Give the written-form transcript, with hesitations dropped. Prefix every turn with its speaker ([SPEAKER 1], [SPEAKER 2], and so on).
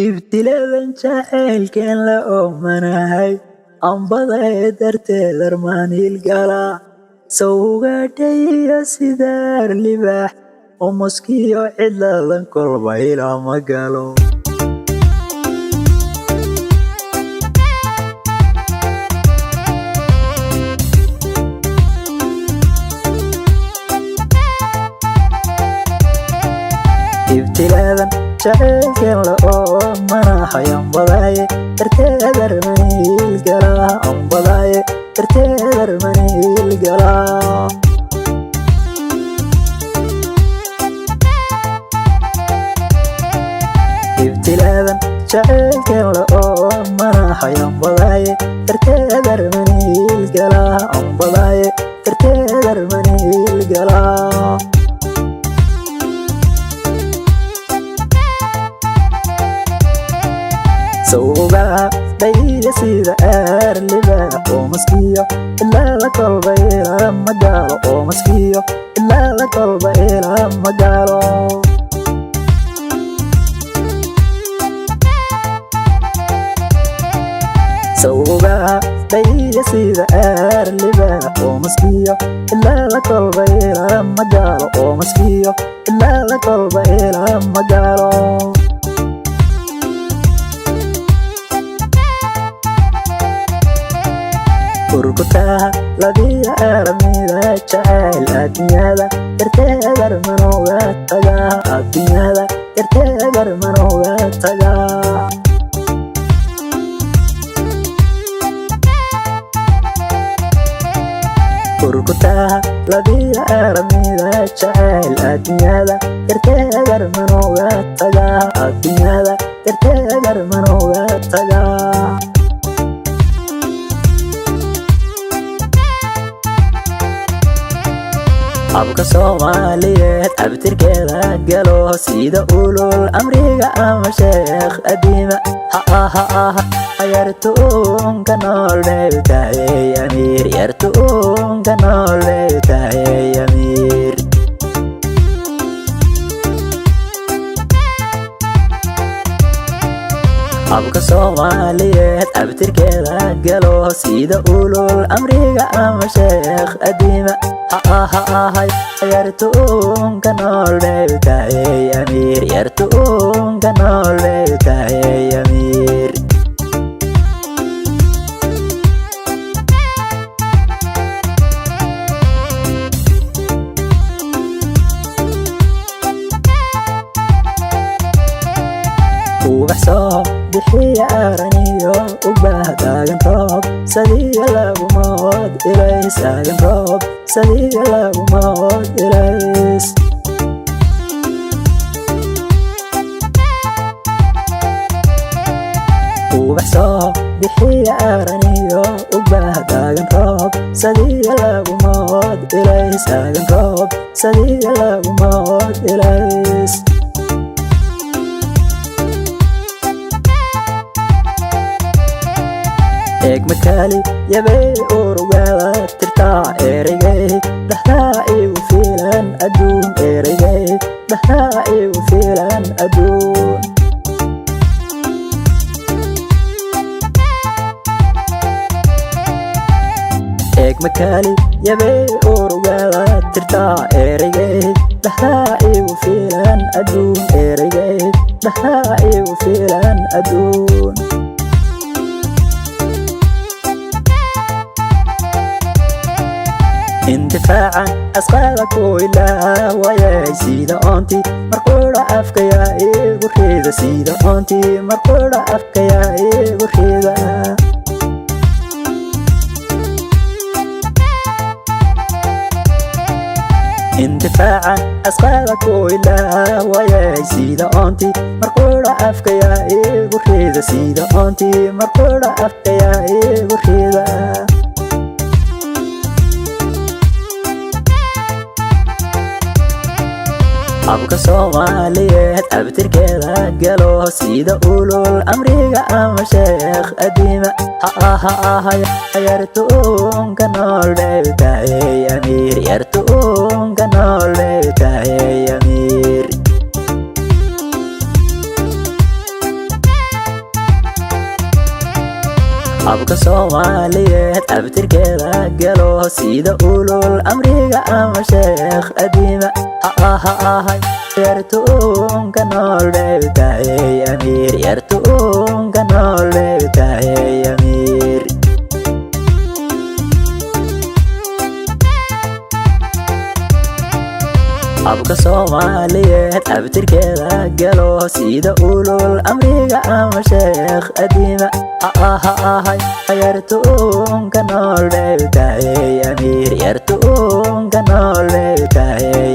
[SPEAKER 1] ibtilaadan jacaylkeen la oomanahay ambada darteed armaaniil gala sawgadhaya sidaar libaax oo maskiyo cidladan kolba ilaa ma galo ibtilaadan jacaylkeen la oomanahay ambadaye darteed armaaniil gala ambadaye darteed armaaniil gala ibtilaadan jacaylkeen la oomanahay ambadaye darteed armaaniil gala ambadaye darteed armaaniil gala sawgaa dhayya sida aar libaax oo maskiyo ilaa la kolba ilaa ma gaalo oo maskiyo ilaa la kolba ilaa ma gaalo sawgaa dhayya sida aar libaax oo maskiyo ilaa la kolba ilaa ma gaalo oo maskiyo ilaa la kolba ilaa ma gaalo urkutaha ladiya aramida jacayl adduunyada darteed armanowga taga adduunyada darteed armanowga taga urkutaha ladiya aramida jacayl adduunyada darteed armanowga taga adduunyada darteed armanowga taga abka Soomaaliyeed abtirkeeda galo sida ulul amriga ama sheekh adiima yartuun ka nool meeltahay amiir yartuun ka nool meeltahay amiir abka Soomaaliyeed abtirkeeda galo sida ulul amriga ama sheekh adiima yartuun ka nool meeltahay amiir yartuun ka nool meeltahay amiir ubaxsoo bixiya araniyo ubahdaagan roob sadiga lagumood ilays aagan roob sadiga lagumood ilays ubaxsoo bixiya araniyo ubahdaagan roob sadiga lagumood ilays aagan roob sadiga lagumood ilays egmakali yabay urugada tirtaa ereygay dhaxdaa igu fiilan adduun ereygay dhaxdaa igu fiilan adduun egmakali yabay urugada tirtaa ereygay dhaxdaa igu fiilan adduun ereygay dhaxdaa igu fiilan adduun indifaaca asqaada kooyla wayay sida oonti markudha afkaya igu rida sida oonti markudha afkaya igu rida indifaaca asqaada kooyla wayay sida oonti markudha afkaya igu rida sida oonti markudha afkaya igu rida abka Soomaaliyeed abtirkeeda galo sida ulul amriga ama sheekh adiima yartuun ka nool meeltahay amiir yartuun ka nool meeltahay amiir abka Soomaaliyeed abtirkeeda galo sida ulul amriga ama sheekh adiima yartuun ka nool tahay amiir yartuun ka nool tahay amiir abka Soomaaliyeed abtirkeeda galo sida ulul amriga ama sheekh adiima yartuun ka nool tahay amiir yartuun ka nool tahay